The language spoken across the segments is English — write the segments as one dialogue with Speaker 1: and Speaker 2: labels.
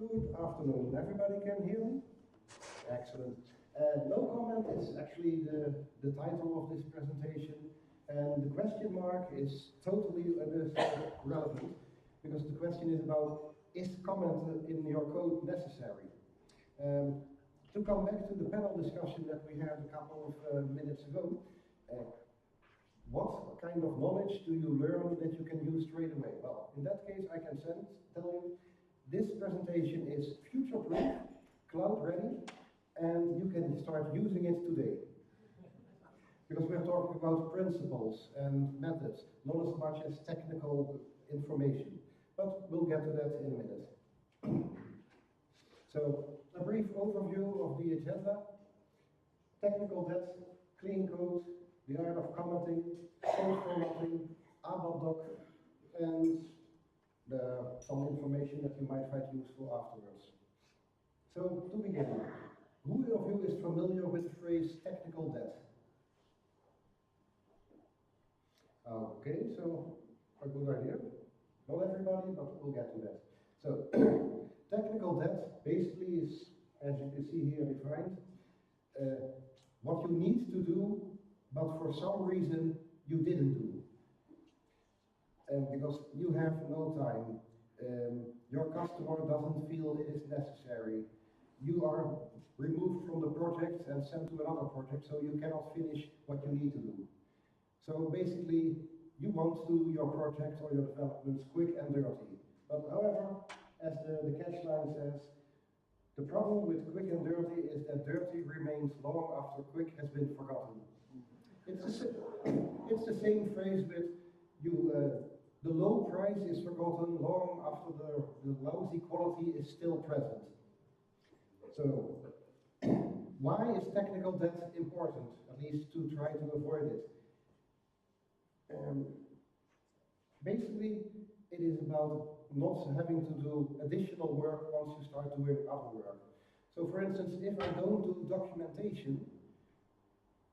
Speaker 1: Good afternoon. Everybody can hear me? Excellent. No comment is actually the title of this presentation, and the question mark is totally relevant, because the question is about, is comment in your code necessary? To come back to the panel discussion that we had a couple of minutes ago, what kind of knowledge do you learn that you can use straight away? Well, in that case, I can tell you, this presentation is future-proof, cloud-ready, and you can start using it today. Because we're talking about principles and methods, not as much as technical information. But we'll get to that in a minute. So, a brief overview of the agenda. Technical debt, clean code, the art of commenting, code formatting, ABAP Doc, and some information that you might find useful afterwards. So, to begin, who of you is familiar with the phrase technical debt? Okay, so a good idea. Not everybody, but we'll get to that. So, technical debt basically is, as you can see here defined, what you need to do, but for some reason you didn't do. Because you have no time, your customer doesn't feel it is necessary, you are removed from the project and sent to another project, so you cannot finish what you need to do. So basically, you want to do your project or your developments quick and dirty. But however, as the catchline says, the problem with quick and dirty is that dirty remains long after quick has been forgotten. It's the same phrase with the low price is forgotten long after the lousy quality is still present. So, why is technical debt important? At least to try to avoid it. Basically, it is about not having to do additional work once you start doing other work. So for instance, if I don't do documentation,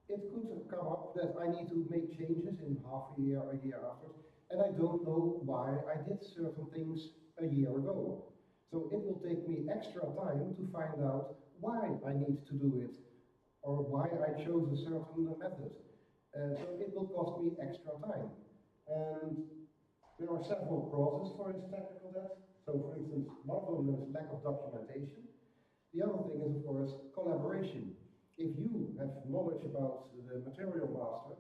Speaker 1: it could come up that I need to make changes in half a year after, and I don't know why I did certain things a year ago. So it will take me extra time to find out why I need to do it, or why I chose a certain method. So it will cost me extra time. And there are several causes for this technical debt. So for instance, one of them is lack of documentation. The other thing is, of course, collaboration. If you have knowledge about the material master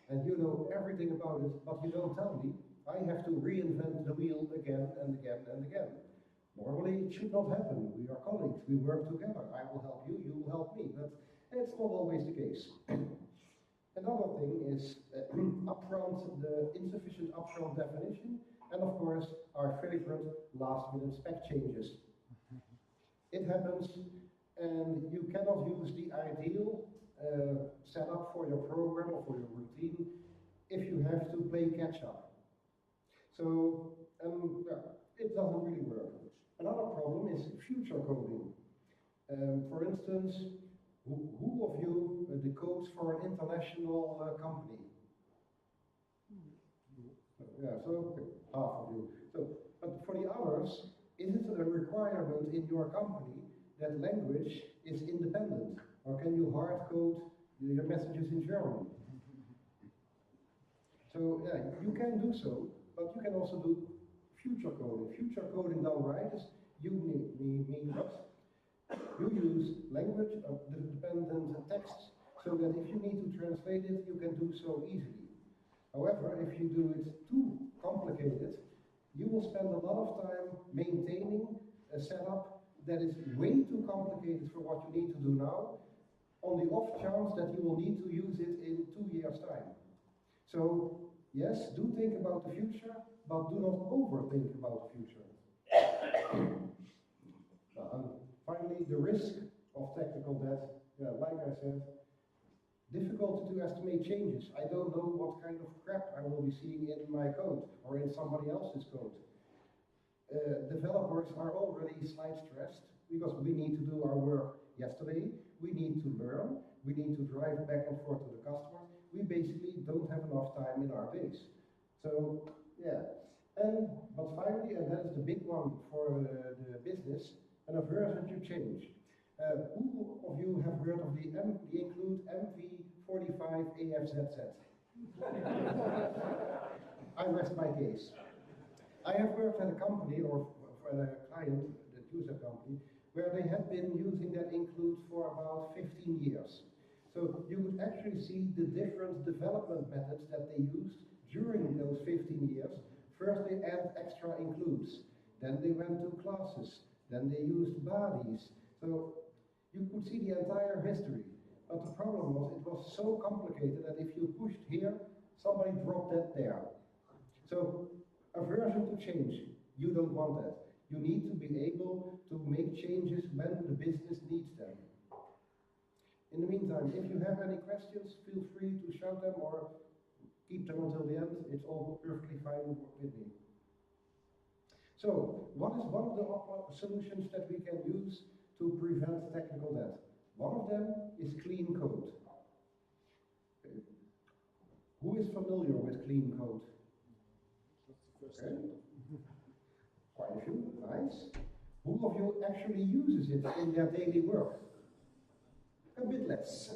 Speaker 1: and you know everything about it, but you don't tell me, I have to reinvent the wheel again and again and again. Normally it should not happen. We are colleagues, we work together. I will help you, you will help me. But it's not always the case. Another thing is the insufficient upfront definition, and of course our favorite last-minute spec changes. It happens, and you cannot use the ideal setup for your program or for your routine if you have to play catch-up. So it doesn't really work. Another problem is future coding. For instance, who of you decodes for an international company? Yeah, so okay, half of you. So, but for the others, is it a requirement in your company that language is independent? Or can you hard code your messages in German? So yeah, you can do so, but you can also do future coding. Future coding done right is you mean what? You use language dependent text so that if you need to translate it, you can do so easily. However, if you do it too complicated, you will spend a lot of time maintaining a setup that is way too complicated for what you need to do now, on the off chance that you will need to use it in 2 years' time. So, yes, do think about the future, but do not overthink about the future. Finally, the risk of technical debt, like I said, difficult to estimate changes. I don't know what kind of crap I will be seeing in my code or in somebody else's code. Developers are already slight stressed because we need to do our work yesterday, we need to learn, we need to drive back and forth to the customer. We basically don't have enough time in our days. So, yeah. But finally, and that is the big one for the business, change. Who of you have heard of the include MV45 AFZZ? I rest my case. I have worked at a company or for a client, the user company, where they had been using that include for about 15 years. So you would actually see the different development methods that they used during those 15 years. First they add extra includes, then they went to classes, then they used bodies. So you could see the entire history. But the problem was it was so complicated that if you pushed here, somebody dropped that there. So a version to change, you don't want that. You need to be able to make changes when the business needs them. In the meantime, if you have any questions, feel free to shout them or keep them until the end. It's all perfectly fine with me. So, what is one of the solutions that we can use to prevent technical debt? One of them is clean code. Who is familiar with clean code? Okay. Quite a few, nice. Who of you actually uses it in their daily work? A bit less.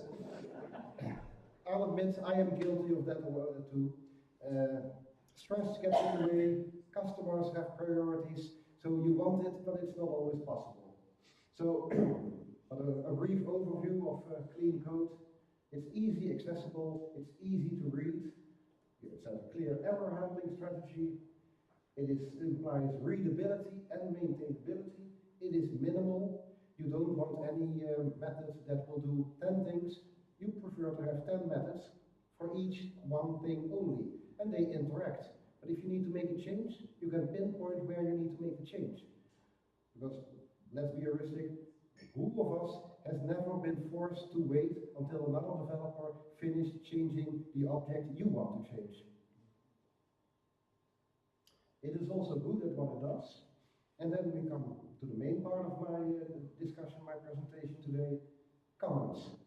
Speaker 1: I'll admit I am guilty of that too. Stress gets in the way, customers have priorities, so you want it, but it's not always possible. So, a brief overview of clean code. It's easy accessible, it's easy to read, it's a clear error handling strategy, it implies readability and maintainability, it is minimal, you don't want any method that will do 10 things, you prefer to have 10 methods for each one thing only, and they interact. But if you need to make a change, you can pinpoint where you need to make a change. Because, let's be realistic, who of us has never been forced to wait until another developer finished changing the object you want to change? It is also good at what it does. And then we come to the main part of my discussion, my presentation today, comments.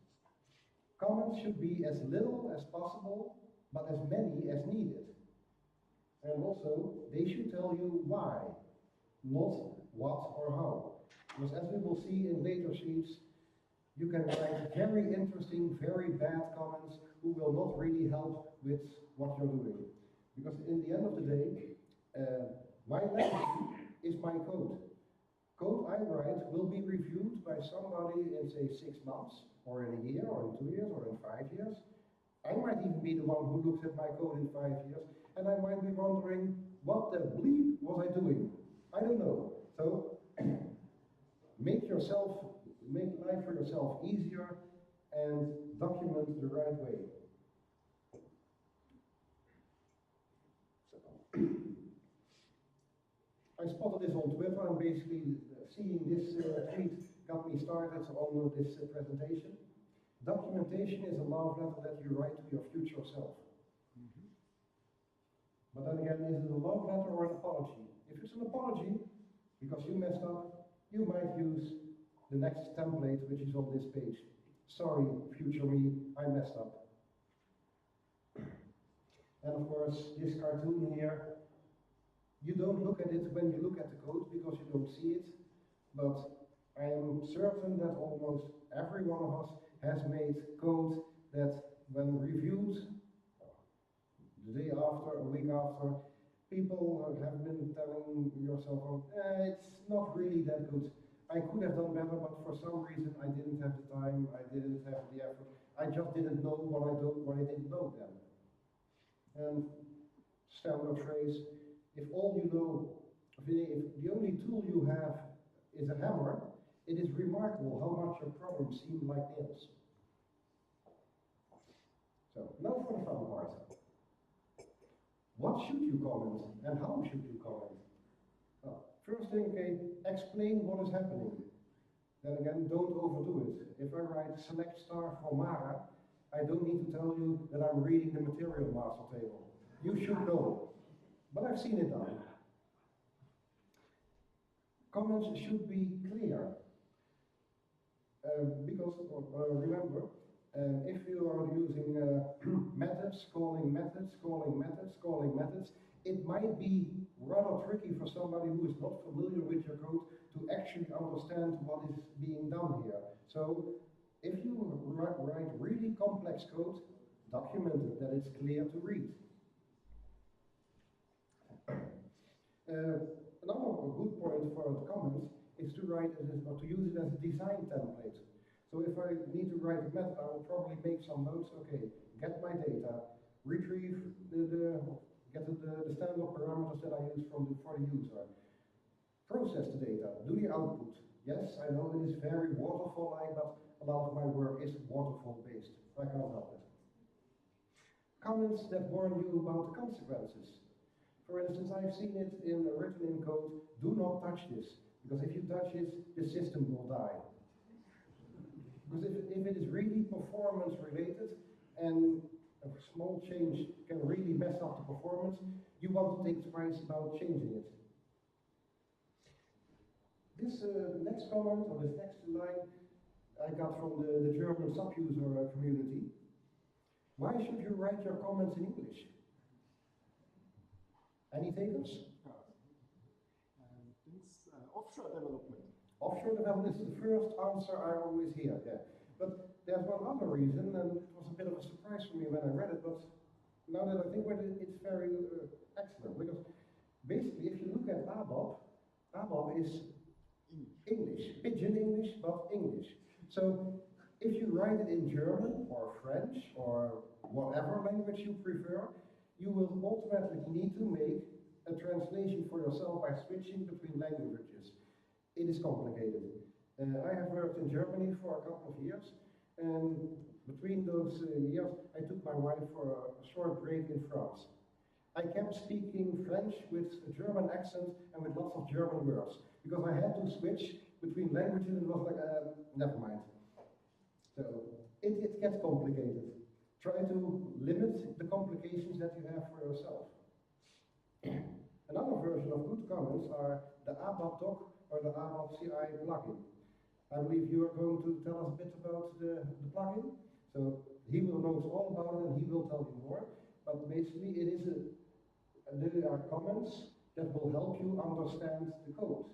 Speaker 1: Comments should be as little as possible, but as many as needed. And also, they should tell you why, not what or how. Because as we will see in later sheets, you can write very interesting, very bad comments who will not really help with what you're doing. Because in the end of the day, my legacy is my code. Code I write will be reviewed by somebody in, say, 6 months, or in a year, or in 2 years, or in 5 years. I might even be the one who looks at my code in 5 years, and I might be wondering, what the bleep was I doing? I don't know. So, make life for yourself easier and document the right way. So, I spotted this on Twitter, and basically seeing this tweet got me started on this presentation. Documentation is a love letter that you write to your future self. But then again, is it a love letter or an apology? If it's an apology, because you messed up, you might use the next template, which is on this page. Sorry, future me, I messed up. And of course, this cartoon here, you don't look at it when you look at the code because you don't see it, but I am certain that almost every one of us has made code that when reviewed, the day after, a week after, people have been telling yourself, it's not really that good. I could have done better, but for some reason I didn't have the time, I didn't have the effort. I just didn't know what I didn't know then. And standard phrase, if all you know, if the only tool you have is a hammer, it is remarkable how much your problems seem like nails. So, now for the fun part. What should you comment and how should you comment? First thing, okay, explain what is happening. Then again, don't overdo it. If I write select star for Mara, I don't need to tell you that I'm reading the material master table. You should know, but I've seen it done. Comments should be clear. Because, remember, if you are using methods, calling methods, calling methods, calling methods, it might be rather tricky for somebody who is not familiar with your code to actually actually understand what is being done here. So if you write really complex code, document it, that it's clear to read. Another good point for the comments is to write it as, or to use it as a design template. So if I need to write a method, I will probably make some notes. Okay, get my data, retrieve get the standard parameters that I use for the user, process the data, do the output. Yes, I know it is very waterfall-like, but a lot of my work is waterfall-based. I can't help it. Comments that warn you about the consequences. For instance, I've seen it written in code, do not touch this, because if you touch it, the system will die. Because if it is really performance related, and a small change can really mess up the performance, you want to think twice about changing it. This next comment, or this next line, I got from the German sub-user community. Why should you write your comments in English? Any takers?
Speaker 2: Offshore development.
Speaker 1: Offshore development is the first answer I always hear, yeah. But there's one other reason, and it was a bit of a surprise for me when I read it, but now that I think about it, it's very excellent. Because basically, if you look at ABAP, ABAP is English, pidgin English, but English. So if you write it in German or French or whatever language you prefer, you will automatically need to make a translation for yourself by switching between languages. It is complicated. I have worked in Germany for a couple of years, and between those years, I took my wife for a short break in France. I kept speaking French with a German accent and with lots of German words, because I had to switch between languages, and it was like, never mind. So it gets complicated. Try to limit the complications that you have for yourself. Another version of good comments are the ABAP Doc or the ABAP CI plugin. I believe you are going to tell us a bit about the plugin. So he will know all about it and he will tell you more. But basically there are comments that will help you understand the code.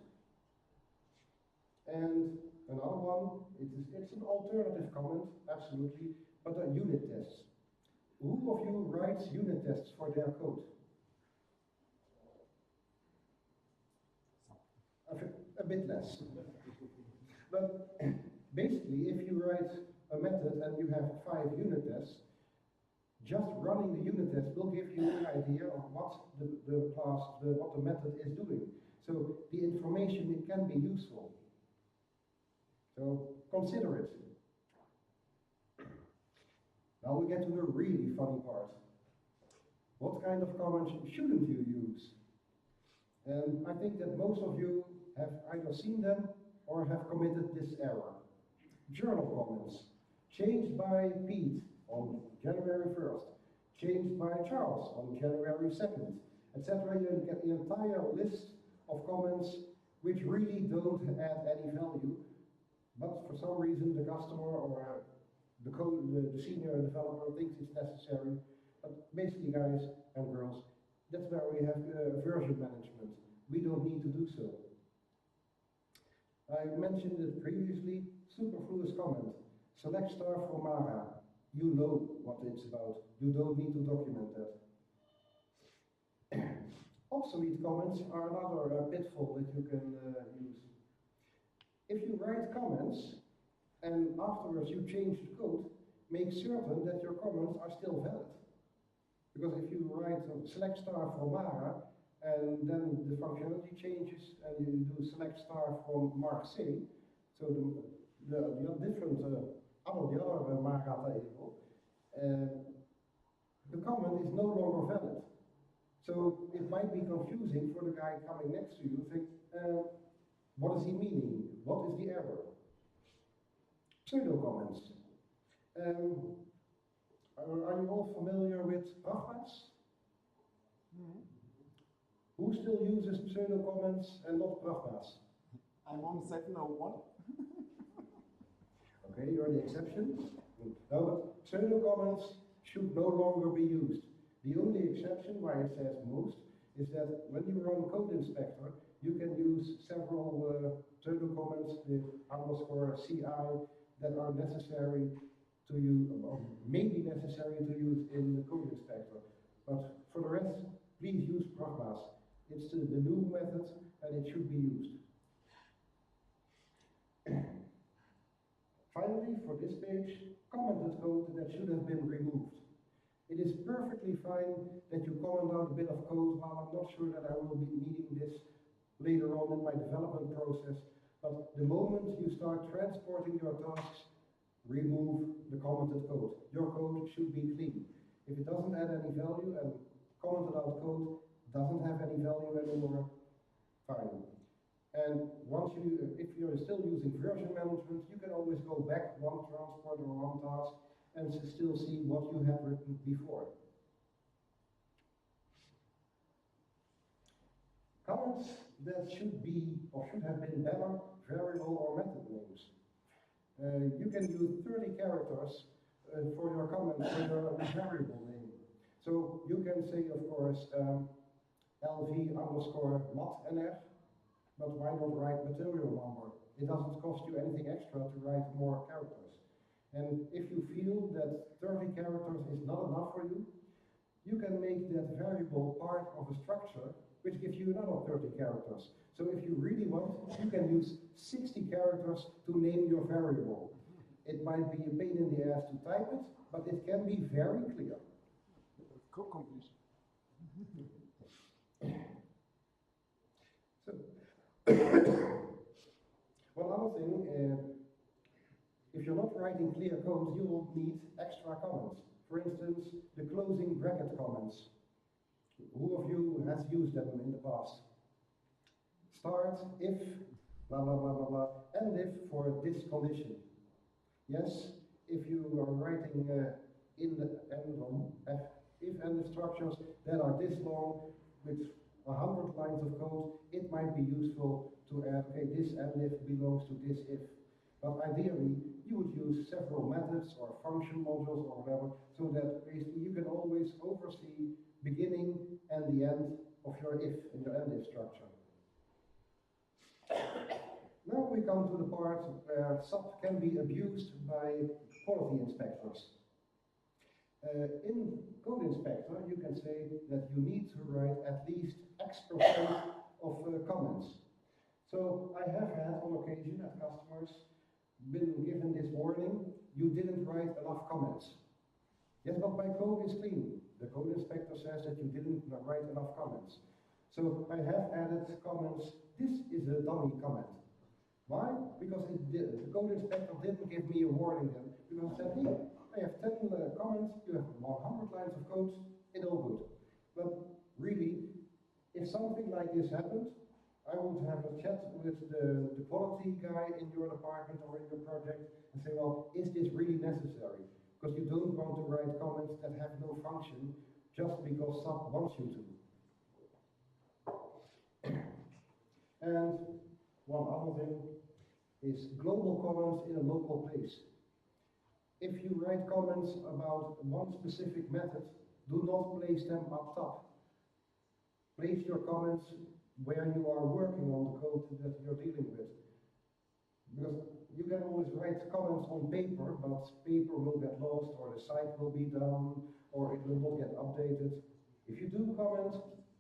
Speaker 1: And another one, it's an alternative comment, absolutely, but are unit tests. Who of you writes unit tests for their code? A bit less. But basically, if you write a method and you have 5 unit tests, just running the unit test will give you an idea of what what the method is doing. So the information, it can be useful. So consider it. Now we get to the really funny part. What kind of comments shouldn't you use? And I think that most of you have either seen them or have committed this error. Journal comments. Changed by Pete on January 1st. Changed by Charles on January 2nd, etc. You get the entire list of comments which really don't add any value, but for some reason the customer or the senior developer thinks it's necessary. But basically, guys and girls, that's where we have version management. We don't need to do so. I mentioned it previously, superfluous comment. Select star for Mara. You know what it's about. You don't need to document that. Obsolete comments are another pitfall that you can use. If you write comments and afterwards you change the code, make certain that your comments are still valid. Because if you write select star from Mara and then the functionality changes and you do select star from Mark C, so the different other Mara table, the comment is no longer valid. So it might be confusing for the guy coming next to you. Think, what is he meaning? What is the error? Pseudo comments. Are you all familiar with pragma's?
Speaker 2: Mm-hmm.
Speaker 1: Who still uses pseudo comments and not pragma's?
Speaker 2: I'm on 701.
Speaker 1: Okay, you're the exception. No, but pseudo comments should no longer be used. The only exception why it says most is that when you run Code Inspector, you can use several pseudo comments, the underscore CI, that are necessary to use, or may be necessary to use in the code inspector. But for the rest, please use pragmas. It's the new method and it should be used. Finally, for this page, commented code that should have been removed. It is perfectly fine that you comment out a bit of code while I'm not sure that I will be needing this later on in my development process. But the moment you start transporting your tasks, remove the commented code. Your code should be clean. If it doesn't add any value and commented out code doesn't have any value anymore, fine. And once if you're still using version management, you can always go back one transport or one task and still see what you had written before. Comments that should be or should have been better variable or method names. You can use 30 characters for your comment, for your variable name. So you can say, of course, LV underscore mat.nf, but why not write material number? It doesn't cost you anything extra to write more characters. And if you feel that 30 characters is not enough for you, you can make that variable part of a structure which gives you another 30 characters. So if you really want, you can use 60 characters to name your variable. It might be a pain in the ass to type it, but it can be very clear.
Speaker 2: Code completion.
Speaker 1: So, one other thing, if you're not writing clear code, you will need extra comments. For instance, the closing bracket comments. Who of you has used them in the past? Start, if, blah, blah, blah, blah, blah, and if for this condition. Yes, if you are writing in the if and if structures that are this long with 100 lines of code, it might be useful to add, okay, this and if belongs to this if. But ideally, you would use several methods or function modules or whatever, so that basically you can always oversee beginning and the end of your if in your end if structure. Now we come to the part where SAP can be abused by quality inspectors. In Code Inspector, you can say that you need to write at least X% of comments. So I have had on occasion at customers been given this warning, you didn't write enough comments. Yes, but my code is clean. The Code Inspector says that you didn't write enough comments. So I have added comments, this is a dummy comment. Why? Because the Code Inspector didn't give me a warning then, because it said, hey, I have 10 comments, you have 100 lines of code, it's all good. But really, if something like this happened, I would have a chat with the quality guy in your department or in your project and say, well, is this really necessary? Because you don't want to write comments that have no function just because SAP wants you to. And one other thing is global comments in a local place. If you write comments about one specific method, do not place them up top. Place your comments where you are working on the code that you're dealing with. Because you can always write comments on paper, but paper will get lost, or the site will be down, or it will not get updated. If you do comment,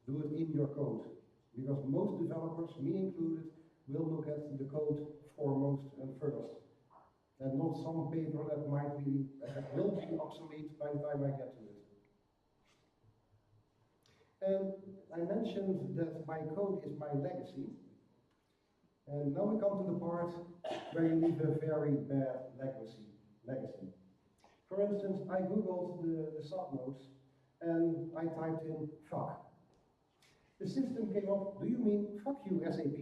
Speaker 1: do it in your code. Because most developers, me included, will look at the code foremost and first. And not some paper that will be obsolete by the time I get to it. And I mentioned that my code is my legacy. And now we come to the part where you leave a very bad legacy. For instance, I googled the subnodes and I typed in fuck. The system came up, do you mean fuck you SAP?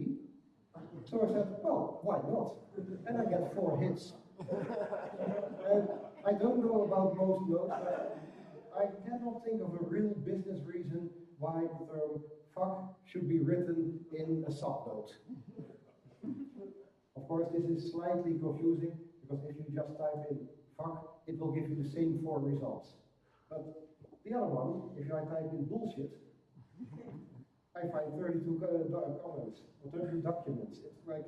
Speaker 1: So I said, well, why not? And I get 4 hits. And I don't know about most nodes, but I cannot think of a real business reason why the term fuck should be written in a subnode. Of course, this is slightly confusing, because if you just type in fuck, it will give you the same 4 results. But the other one, if I type in bullshit, I find 32 comments, or 32 documents. It's like,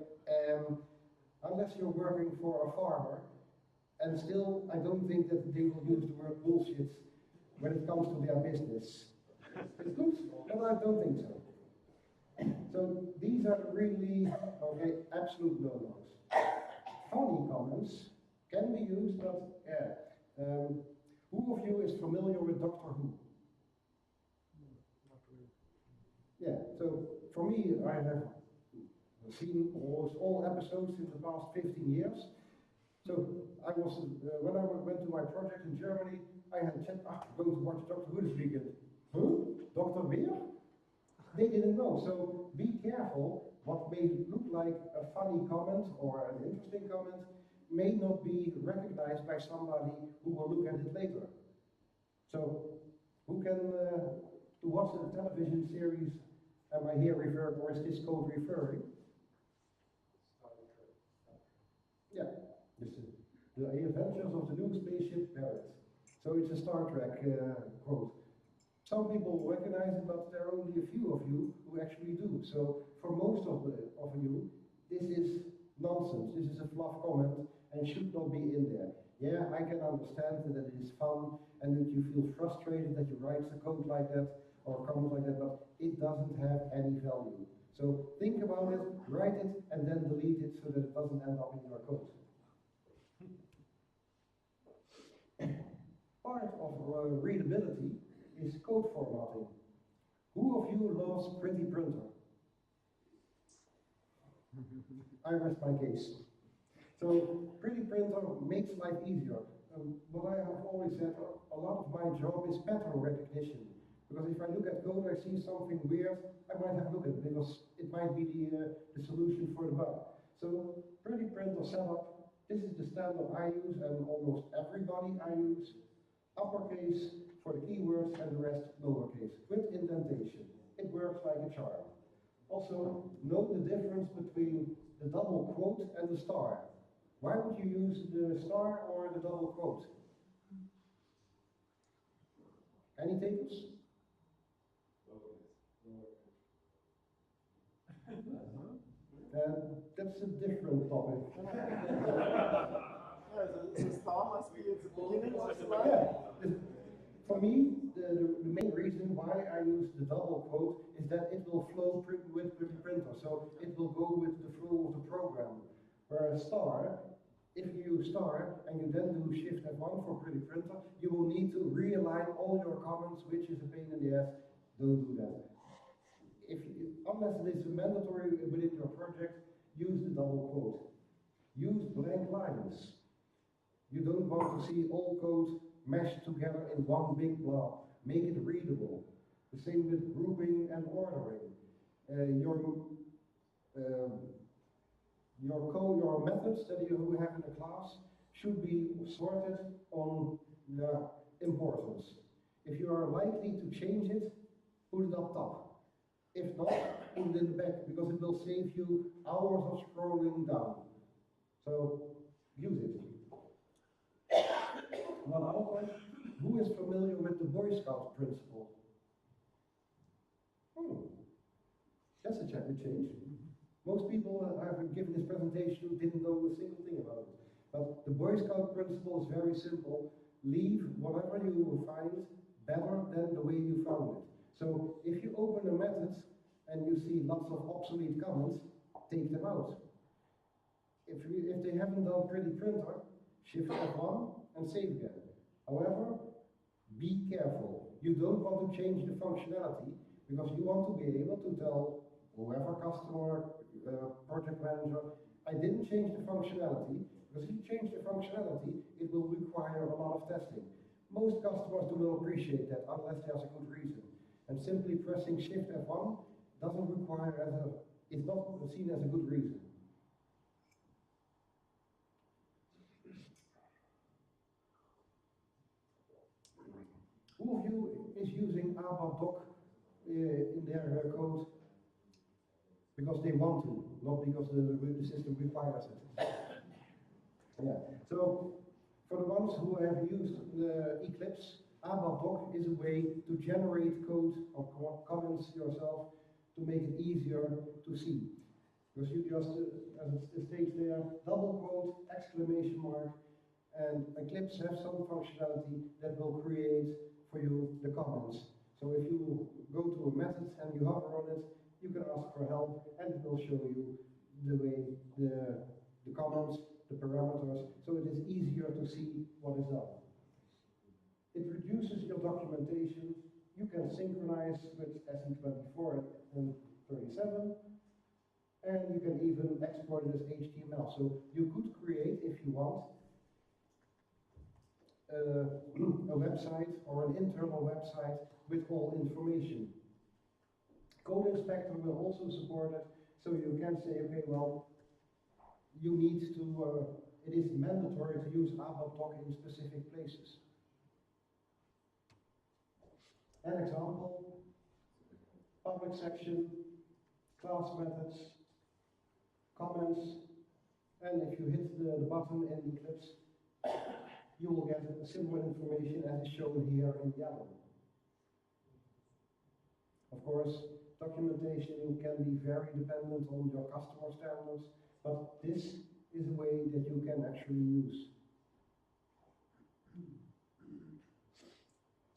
Speaker 1: unless you're working for a farmer, and still, I don't think that they will use the word bullshit when it comes to their business. It's good, but I don't think so. So these are really, okay, absolute no-nos. Funny comments can be used, but yeah. Who of you is familiar with Doctor Who? Yeah, so for me, I have seen almost all episodes in the past 15 years. So I was, when I went to my project in Germany, I had said, I'm going to watch Doctor Who this weekend. Huh? Dr. Weir? They didn't know, so be careful. What may look like a funny comment or an interesting comment may not be recognized by somebody who will look at it later. So, who can, to what television series am I here referring, or is this code referring? Yeah, this is the adventures of the new spaceship Barrett. So it's a Star Trek quote. Some people recognize it, but there are only a few of you who actually do. So for most of you, this is nonsense. This is a fluff comment and should not be in there. Yeah, I can understand that it is fun and that you feel frustrated that you write a code like that or comment like that, but it doesn't have any value. So think about it, write it, and then delete it so that it doesn't end up in your code. Part of readability is code formatting. Who of you loves pretty printer? I rest my case. So pretty printer makes life easier. What I have always said, a lot of my job is pattern recognition. Because if I look at code, I see something weird, I might have a look at it because it might be the solution for the bug. So pretty printer setup, this is the standard I use and almost everybody I use. Uppercase for the keywords and the rest lowercase with indentation. It works like a charm. Also, note the difference between the double quote and the star. Why would you use the star or the double quote? Any takers? That's a different topic.
Speaker 2: The star must be at the beginning of the line.
Speaker 1: Yeah. For me, the main reason why I use the double quote is that it will flow with the printer, so it will go with the flow of the program. Whereas star, if you use star and you then do Shift F1 for pretty printer, you will need to realign all your comments, which is a pain in the ass. Don't do that. Unless it is mandatory within your project, use the double quote. Use blank lines. You don't want to see all code meshed together in one big blob. Make it readable. The same with grouping and ordering. Your methods that you have in a class should be sorted on the importance. If you are likely to change it, put it up top. If not, put it in the back, because it will save you hours of scrolling down. So, use it. One other point, who is familiar with the Boy Scout principle? That's a change. Most people I've given this presentation didn't know a single thing about it. But the Boy Scout principle is very simple. Leave whatever you find better than the way you found it. So if you open a method and you see lots of obsolete comments, take them out. If they haven't done pretty printer, Shift F1 and save again. However, be careful. You don't want to change the functionality because you want to be able to tell whoever customer, project manager, I didn't change the functionality, because if you change the functionality, it will require a lot of testing. Most customers do not appreciate that unless there's a good reason. And simply pressing Shift F1 doesn't require it's not seen as a good reason. Who of you is using ABAP Doc in their code because they want to, not because the system requires it? Yeah. So for the ones who have used Eclipse, ABAP Doc is a way to generate code or comments yourself to make it easier to see. Because you just, as it states there, double quote, exclamation mark, and Eclipse has some functionality that will create for you the comments. So if you go to a method and you hover on it, you can ask for help and it will show you the way the comments, the parameters, so it is easier to see what is done. It reduces your documentation. You can synchronize with SE24 and 37, and you can even export it as HTML. So you could create, if you want, a website or an internal website with all information. Code Inspector will also support it, so you can say, okay, well, you need to, it is mandatory to use ABAP Doc in specific places. An example, public section, class methods, comments, and if you hit the button in Eclipse, you will get similar information as is shown here in yellow. Of course, documentation can be very dependent on your customer standards, but this is a way that you can actually use.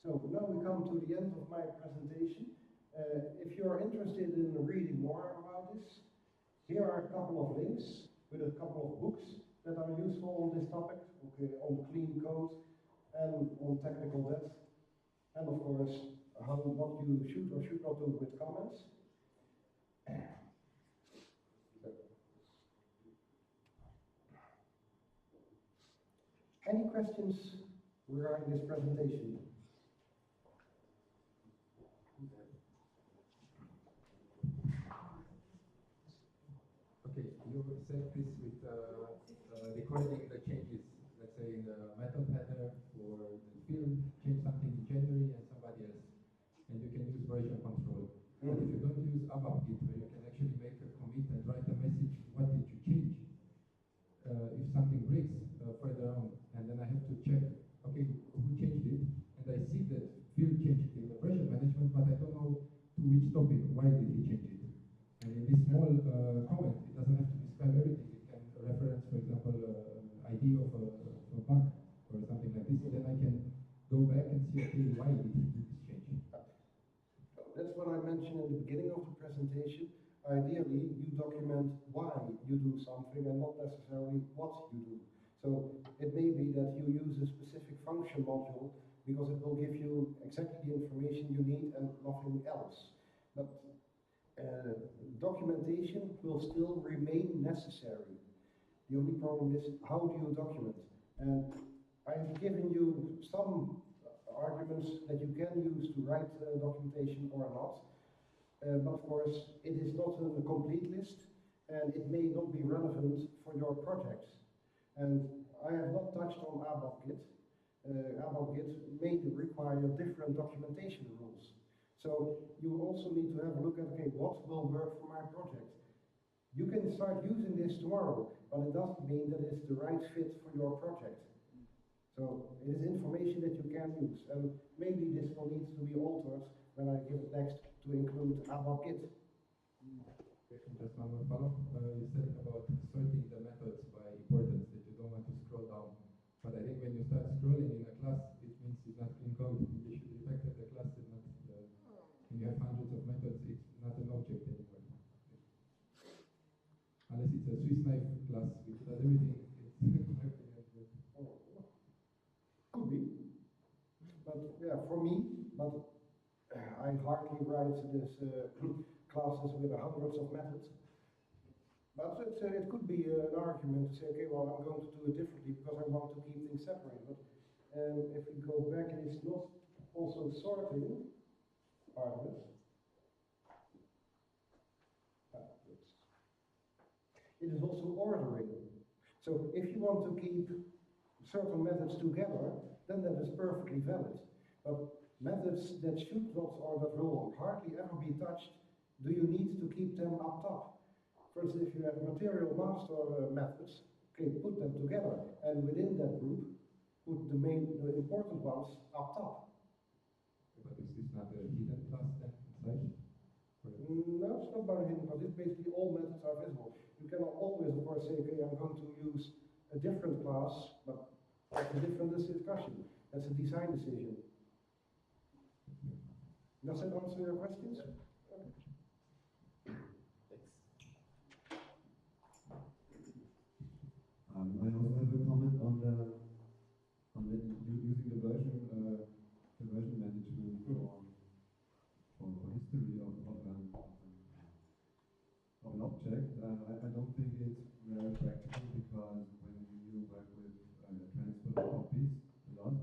Speaker 1: So now we come to the end of my presentation. If you are interested in reading more about this, here are a couple of links with a couple of books that are useful on this topic, okay, on clean code and on technical debt, and of course, what you should or should not do with comments. Any questions regarding this presentation?
Speaker 3: Okay, you said this with recording the changes, let's say in the method header for the field, change something in January and somebody else, and you can use version control. But if you don't use ABAP Git, where you can actually make a commit and write a message, what did you change? If something breaks further on, and then I have to check, okay, who changed it? And I see that field changed it in the version management, but I don't know to which topic, why did he change it? And in this small comment, it doesn't have to describe everything. It can reference, for example, ID of a bug or something like this. Then I can go back and see, okay, why did he do this change?
Speaker 1: That's what I mentioned in the beginning of the presentation. Ideally, you document why you do something and not necessarily what you do. So it may be that you use a specific function module because it will give you exactly the information you need and nothing else. But documentation will still remain necessary. The only problem is, how do you document? And I have given you some arguments that you can use to write documentation or not. But of course, it is not a complete list, and it may not be relevant for your project. And I have not touched on ABAP Git. ABAP Git may require different documentation rules. So you also need to have a look at, okay, what will work for my project? You can start using this tomorrow, but it doesn't mean that it's the right fit for your project. So it is information that you can use, and maybe this will need to be altered when I give it next to include ABAP Git.
Speaker 3: Just one more follow-up. You said about sorting the methods by importance, that you don't want to scroll down. But I think when you start scrolling in a class, it means it's not clean code. You should refactor the class and not, when you have hundreds of methods, it's not an object anymore. Unless it's a Swiss knife class, which does everything.
Speaker 1: Could be. But yeah, for me, but I hardly write this classes with hundreds of methods. But it could be an argument to say, okay, well, I'm going to do it differently because I want to keep things separate. But if we go back, it is not also sorting part of it. It is also ordering. So if you want to keep certain methods together, then that is perfectly valid. But methods that should not or that will hardly ever be touched, do you need to keep them up top? For instance, if you have material master methods, okay, put them together, and within that group, put the important ones up top.
Speaker 3: But is this not a hidden class then inside?
Speaker 1: No, it's not about a hidden cost. It's basically all methods are visible. You can always, of course, say, okay, I'm going to use a different class, but that's a different discussion. That's a design decision. Does that answer your questions? Okay.
Speaker 4: I also have a comment on using the version management for history of an object. I don't think it's very practical, because when you work with transport copies a lot,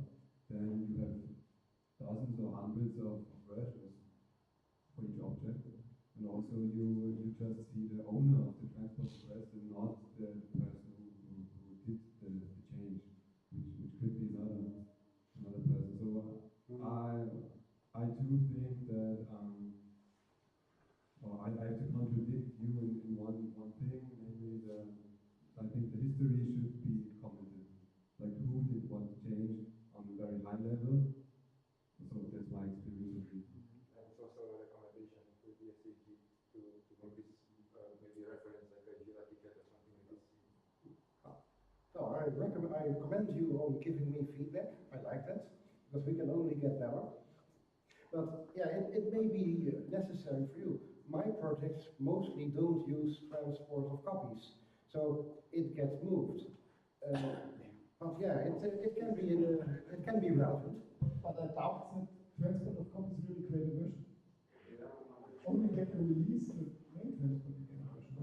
Speaker 4: then you have dozens or hundreds of versions for each object, and also you just see the owner of the transport request and not the person who did the change, which could be another person. So I do think that I have to contradict you in one thing, namely I think the history should be commented, like who did what change on a very high level. So that's my experience of it.
Speaker 3: And it's also a recommendation with the SAT to make this maybe a reference, like a Jira ticket or something like this.
Speaker 1: No, I commend you on giving me feedback. I like that, because we can only get better. But yeah, it may be necessary for you. My projects mostly don't use transport of copies, so it gets moved. But yeah, it can be relevant.
Speaker 5: But I doubt that transport of copies really create a version. Only get a release with main transport you get a version.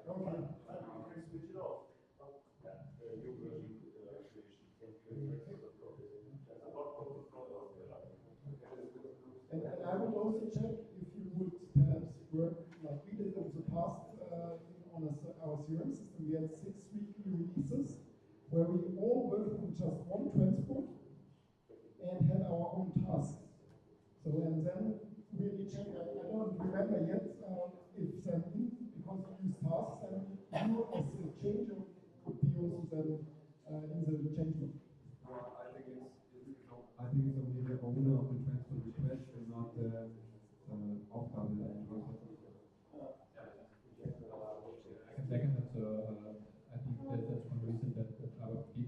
Speaker 5: Okay.
Speaker 6: Switch it off. New version
Speaker 5: And I would also check if you would perhaps work like we did in the past on our CRM system. We had 6 weekly releases where we all worked on just one transport and had our own tasks. So, and then really check, I don't remember yet if then because we use tasks, and you as a changer would be also then in the change room.
Speaker 4: I think it's only the owner of the transport request and not the Aufgabe.
Speaker 3: I can second that. I think that's one reason that ABAP Git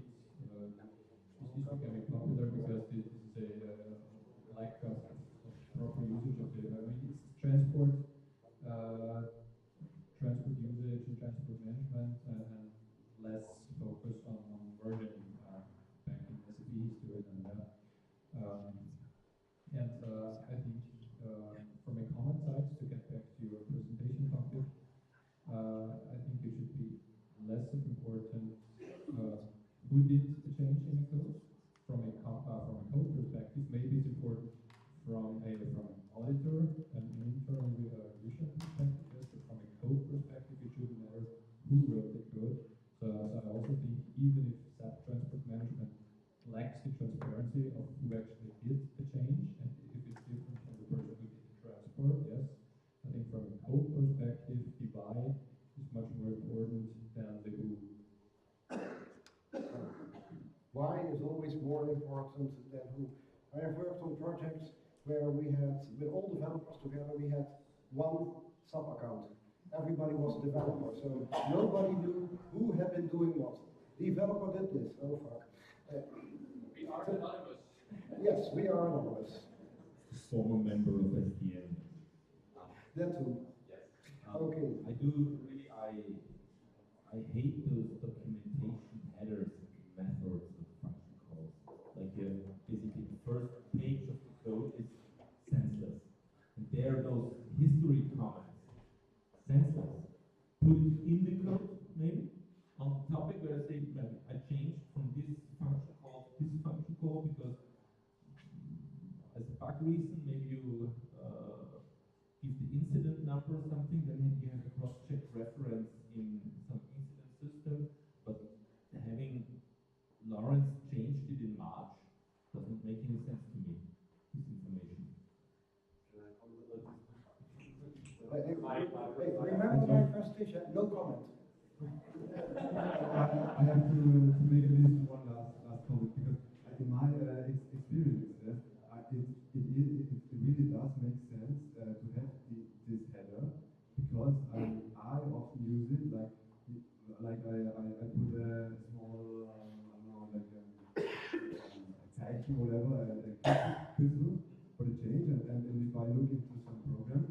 Speaker 3: is becoming popular, because this is a lack of proper usage of it. I mean, it's transport usage and transport management, and less focus on versioning, banking SAP history and that. I think from a common side, to get back to your presentation topic, I think it should be less important who did the change in the code. From a code perspective, maybe it's important from an auditor and an internal revision perspective. Yes, but from a code perspective, it shouldn't matter who wrote the code. So I also think even if SAP transport management lacks the transparency of who actually did the change, and if it's different from the person who did the transport, yes, I think from a code perspective, the why is much more important than the who.
Speaker 1: Why is always more important than who. I have worked on projects where we had, with all developers together, we had one sub-account. Everybody was a developer, so nobody knew who had been doing what. Developer did this, oh fuck.
Speaker 3: We are anonymous.
Speaker 1: Yes, we are anonymous.
Speaker 6: former member of SDN.
Speaker 1: That too.
Speaker 6: Yes.
Speaker 1: Okay.
Speaker 6: I hate those documentation headers and methods of function calls. Like basically the first page of the code is senseless. And there are those history comments. Senseless. Put it in the code, maybe, on the topic where I say, I changed from this function call to this function call because as a bug reason, maybe you give the incident number or something, then you have a cross-check reference in some incident system, but having Lawrence changed it in March doesn't make any sense to me, this information.
Speaker 1: Remember my presentation, no comment.
Speaker 4: I have to make at least one last comment, because in my experience, it really does make like I put a small, I don't know, like a tag or whatever, a pistol for the change, and if I look into some program,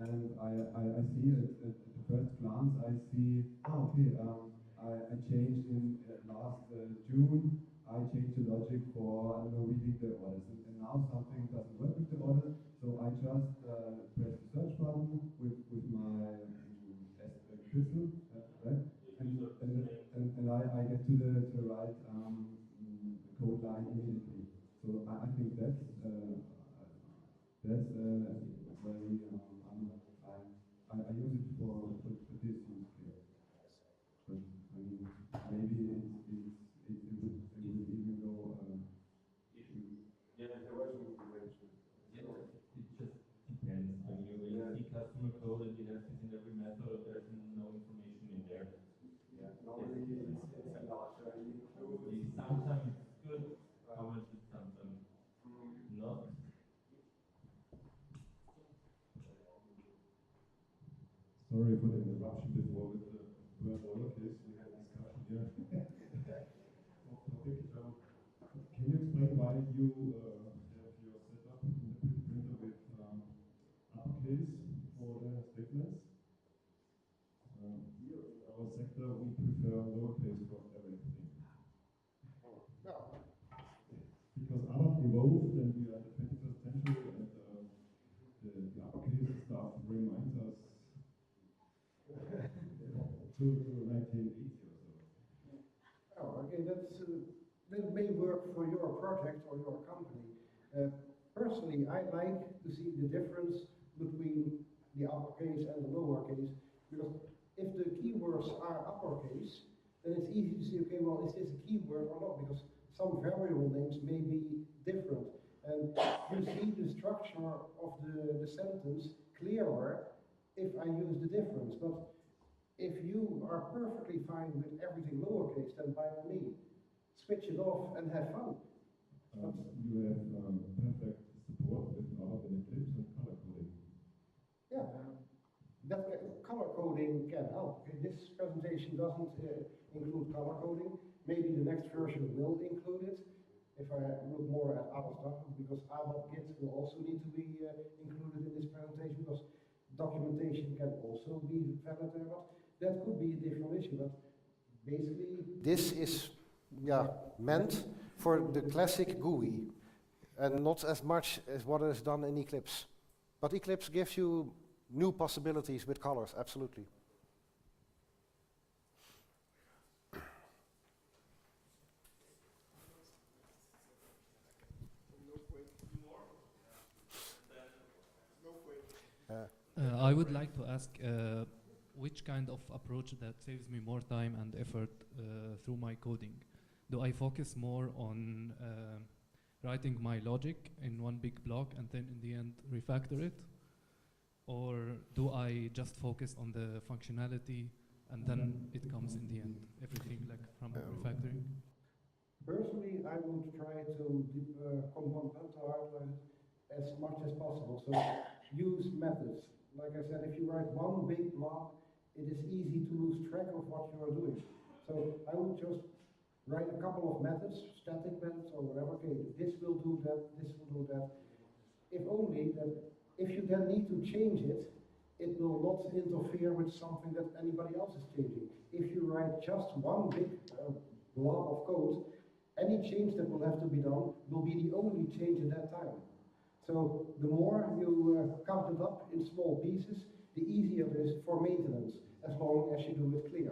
Speaker 4: and I see at the first glance, I see, oh, okay, I changed in last June, I changed the logic for, I don't know, reading the orders, and now something doesn't work with the order, so I just press the search button with my pistol, right? And I get to the right code line immediately. So I think that's very, I use it for this use case. But I mean, maybe it would even go.
Speaker 6: Yeah, the version would be mentioned. Yeah, it just depends. When you see customer code and you have this in every method, there's no information in there.
Speaker 1: Yeah, normally it's a larger include.
Speaker 6: Sometimes it's good, how much is sometimes not.
Speaker 4: Sorry for the interruption before with the word order case. We had a discussion here. Off topic. Can you explain why you have your setup in the printer with uppercase for the statements? Our sector, we prefer lowercase for everything.
Speaker 1: No.
Speaker 4: Because ABAP evolved and we are in the 21st century and the uppercase stuff reminds us to 1980 or so.
Speaker 1: Oh, okay, that may work for your project or your company. Personally, I like to see the difference between the uppercase and the lowercase, because if the keywords are uppercase, then it's easy to see, okay, well, is this a keyword or not? Because some variable names may be different. And you see the structure of the sentence clearer if I use the difference. But if you are perfectly fine with everything lowercase, then by all means, switch it off and have fun.
Speaker 4: You have perfect support with ABAP and Eclipse and color coding.
Speaker 1: Yeah, color coding can help. Okay, this presentation doesn't include color coding. Maybe the next version will include it. If I look more at ABAP Doc, because ABAP Git will also need to be included in this presentation, because documentation can also be valid there. But that could be a different issue. But basically, this is meant for the classic GUI, and not as much as what is done in Eclipse. But Eclipse gives you new possibilities with colors, absolutely.
Speaker 7: I would like to ask which kind of approach that saves me more time and effort through my coding. Do I focus more on writing my logic in one big block and then in the end refactor it? Or do I just focus on the functionality and then it comes in the end, everything like from refactoring?
Speaker 1: Personally, I would try to compartmentalize as much as possible. So use methods. Like I said, if you write one big block, it is easy to lose track of what you are doing. So I would just write a couple of methods, static methods or whatever. Okay, this will do that, this will do that. If only that, if you then need to change it, it will not interfere with something that anybody else is changing. If you write just one big blob of code, any change that will have to be done will be the only change in that time. So the more you cut it up in small pieces, the easier it is for maintenance, as long as you do it clear.